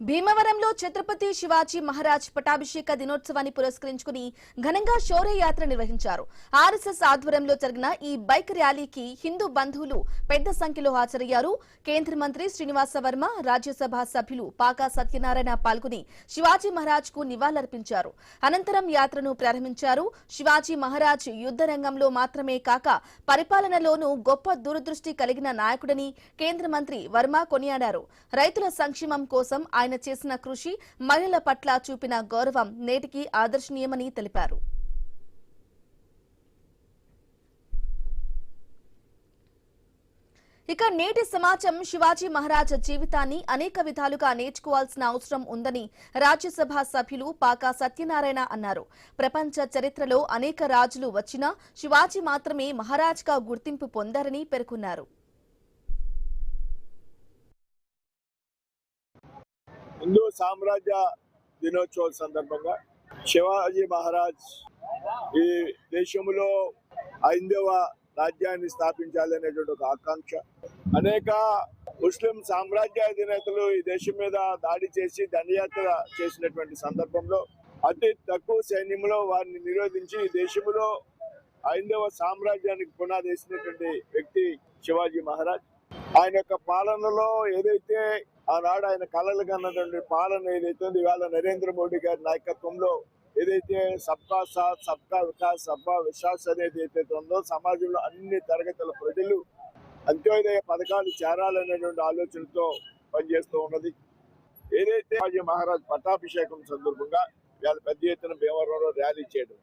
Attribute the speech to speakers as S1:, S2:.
S1: భీమవరంలో ఛత్రపతి శివాజీ మహారాజ్ పటాభిషేక దినోత్సవాన్ని పురస్కరించుకుని ఘనంగా శౌర్య యాత్ర నిర్వహించారు. ఆర్ఎస్ఎస్ ఆధ్వర్యంలో జరిగిన ఈ బైక్ ర్యాలీకి హిందూ బంధువులు పెద్ద సంఖ్యలో హాజరయ్యారు. కేంద్ర మంత్రి శ్రీనివాస వర్మ, రాజ్యసభ సభ్యులు పాకా సత్యనారాయణ పాల్గొని శివాజీ మహారాజ్ కు నివాళులర్పించారు. అనంతరం యాత్రను ప్రారంభించారు. శివాజీ మహారాజ్ యుద్ధ రంగంలో మాత్రమే కాక పరిపాలనలోనూ గొప్ప దూరదృష్టి కలిగిన నాయకుడని కేంద్ర మంత్రి వర్మ కొనియాడారు. రైతుల సంక్షేమం కోసం ఆయన చేసిన కృషి, మహిళల పట్ల చూపిన గౌరవం నేటికి ఆదర్శనీయమని తెలిపారు. ఇక నేటి సమాజం శివాజీ మహారాజ్ జీవితాన్ని అనేక విధాలుగా నేర్చుకోవాల్సిన అవసరం ఉందని రాజ్యసభ సభ్యులు పాకా సత్యనారాయణ అన్నారు. ప్రపంచ చరిత్రలో అనేక రాజులు వచ్చినా శివాజీ మాత్రమే మహారాజ్గా గుర్తింపు పొందారని పేర్కొన్నారు.
S2: హిందూ సామ్రాజ్య దినోత్సవం సందర్భంగా శివాజీ మహారాజ్ ఈ దేశంలో 5వ రాజ్యాన్ని స్థాపించాలనేటువంటి ఒక ఆకాంక్ష, అనేక ముస్లిం సామ్రాజ్య అధినేతలు ఈ దేశం మీద దాడి చేసి దండయాత్ర చేసినటువంటి సందర్భంలో అతి తక్కువ సైన్యంలో వారిని నిరోధించి ఈ దేశంలో 5వ సామ్రాజ్యానికి పునాది వేసినటువంటి వ్యక్తి శివాజీ మహారాజ్. ఆయన యొక్క పాలనలో ఏదైతే ఆనాడు ఆయన కలలు కన్నటువంటి పాలన ఏదైతే ఉంది, ఇవాళ నరేంద్ర మోడీ గారి నాయకత్వంలో ఏదైతే సబ్కా సాత్, సబ్కా వికాస్, సబ్కా విశ్వాస్ అనేది ఏదైతే ఉందో, సమాజంలో అన్ని తరగతుల ప్రజలు అంత్యోదయ పథకాలు చేరాలనేటువంటి ఆలోచనతో పనిచేస్తూ ఉన్నది. ఏదైతే శివాజీ మహారాజ్ పట్టాభిషేకం సందర్భంగా ఇవాళ పెద్ద ఎత్తున భీమవరంలో ర్యాలీ చేయడం